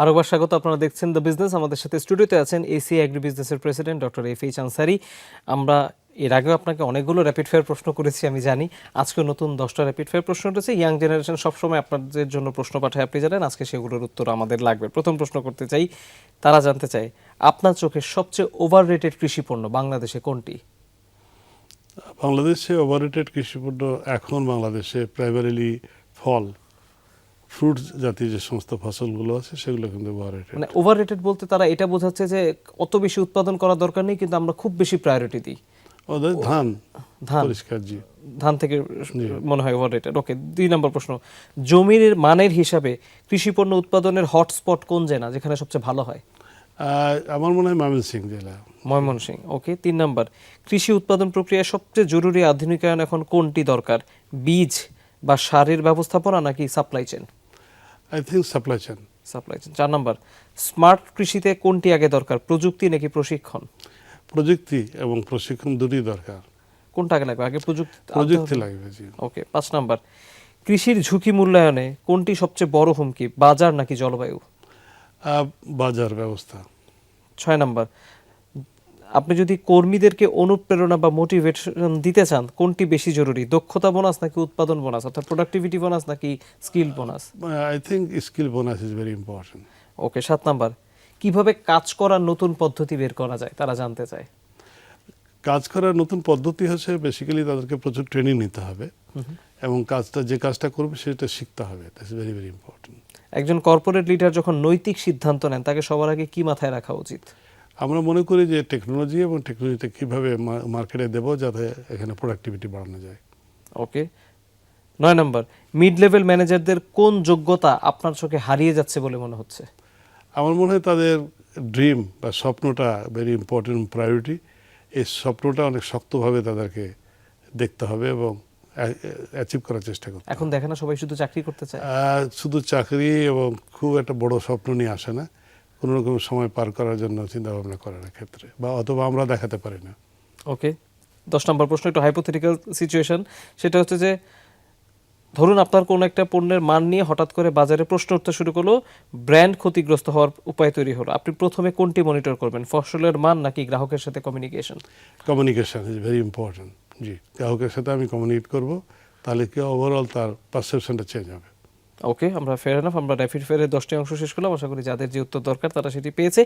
আরেকবার স্বাগত। আপনারা দেখছেন দ্য বিজনেস। আমাদের সাথে স্টুডিওতে আছেন এসিআই এগ্রি বিজনেসের প্রেসিডেন্ট ডক্টর এফএইচ আনসারী। আমরা এর আগেও আপনাকে অনেকগুলো র্যাপিড ফায়ার প্রশ্ন করেছি, আমি জানি। আজকে নতুন 10টা র্যাপিড ফায়ার প্রশ্ন উঠেছে। ইয়াং জেনারেশন সবসময় আপনাদের জন্য প্রশ্ন পাঠায়, আপনি জানেন। আজকে সেগুলোর উত্তর আমাদের লাগবে। প্রথম প্রশ্ন করতে চাই, তারা জানতে চায় আপনার চোখে সবচেয়ে ওভাররেটেড কৃষিপণ্য বাংলাদেশে কোনটি? বাংলাদেশে ওভাররেটেড কৃষিপণ্য এখন বাংলাদেশে প্রাইমারিলি ফল, ফ্রুটস জাতীয় যে সমস্ত ফসলগুলো আছে সেগুলো কিন্তু ওভাররেটেড। মানে ওভাররেটেড বলতে তারা এটা বোঝাচ্ছে যে অত বেশি উৎপাদন করার দরকার নেই, কিন্তু আমরা খুব বেশি প্রায়োরিটি দিই। ওদের ধান ধান পরিষ্কার, জি। ধান থেকে মনে হয় ওভাররেটেড। ওকে, 2 নম্বর প্রশ্ন, জমির মানের হিসাবে কৃষিপণ্য উৎপাদনের হটস্পট কোন জেলা, যেখানে সবচেয়ে ভালো হয়? আমার মনে হয় ময়মনসিংহ জেলা। ময়মনসিংহ। ওকে, 3 নম্বর, কৃষি উৎপাদন প্রক্রিয়ায় সবচেয়ে জরুরি আধুনিকায়ন এখন কোনটি দরকার? বীজ বা সারের ব্যবস্থাপনা নাকি supply chain? I think supply chain. Supply chain. 4 number, smart কৃষিতে কোনটি আগে দরকার, প্রযুক্তি নাকি প্রশিক্ষণ? প্রযুক্তি এবং প্রশিক্ষণ দুটোই দরকার। কোনটা আগে লাগবে? আগে প্রযুক্তি লাগবে, জি। ওকে, 5 নম্বর, কৃষির ঝুঁকি মূল্যায়নে কোনটি সবচেয়ে বড় হুমকি, বাজার নাকি জলবায়ু? বাজার ব্যবস্থা। 6 নম্বর, আপনি যদি কর্মীদেরকে অনুপ্রেরণা বা মোটিভেশন দিতে চান, কোনটি বেশি জরুরি, দক্ষতা বোনাস নাকি উৎপাদন বোনাস, অর্থাৎ প্রোডাক্টিভিটি বোনাস নাকি skill bonus? I think skill bonus is very important. Okay, 7 number, কিভাবে কাজ করার নতুন পদ্ধতি বের করা যায়, তারা জানতে চায়। কাজ করার নতুন পদ্ধতি হচ্ছে বেসিক্যালি তাদেরকে প্রচুর ট্রেনিং নিতে হবে এবং যে কাজটা করবে সেটা শিখতে হবে। That's very very important. একজন কর্পোরেট লিডার যখন নৈতিক সিদ্ধান্ত নেন, তাকে সবার আগে কি মাথায় রাখা উচিত? আমরা মনে করি যে টেকনোলজি এবং টেকনোলজিতে কীভাবে মার্কেটে দেবো যাতে এখানে প্রোডাক্টিভিটি বাড়ানো যায়। ওকে, 9 নম্বর, মিড লেভেল ম্যানেজারদের কোন যোগ্যতা আপনার চোখে হারিয়ে যাচ্ছে বলে মনে হচ্ছে? আমার মনে হয় তাদের ড্রিম বা স্বপ্নটা ভেরি ইম্পর্টেন্ট প্রায়োরিটি। এই স্বপ্নটা অনেক শক্তভাবে তাদেরকে দেখতে হবে এবং অ্যাচিভ করার চেষ্টা করতে হবে। এখন দেখে না সবাই শুধু চাকরি করতে চায়। শুধু চাকরি এবং খুব একটা বড় স্বপ্ন নিয়ে আসে না, কোনো রকম সময় পার করার জন্য চিন্তা ভাবনা করার ক্ষেত্রে, বা অথবা আমরা দেখাতে পারি না। ওকে, 10 নম্বর প্রশ্ন একটু হাইপোথেটিক্যাল সিচুয়েশন। সেটা হচ্ছে যে ধরুন আপনার কোনো একটা পণ্যের মান নিয়ে হঠাৎ করে বাজারে প্রশ্ন উঠতে শুরু করলো, ব্র্যান্ড ক্ষতিগ্রস্ত হওয়ার উপায় তৈরি হলো, আপনি প্রথমে কোনটি মনিটর করবেন, ফসলের মান নাকি গ্রাহকের সাথে communication? Communication is very important, জি। গ্রাহকের সাথে আমি কমিউনিকেট করব, তাহলে কি ওভারঅল তার পারসেপশনটা চেঞ্জ হবে। ওকে, আমরা ফেয়ার এনাফ, আমরা র্যাপিড ফায়ারের 10টি অংশ শেষ করলাম। আশা করি যাদের যে উত্তর দরকার তারা সেটি পেয়েছে।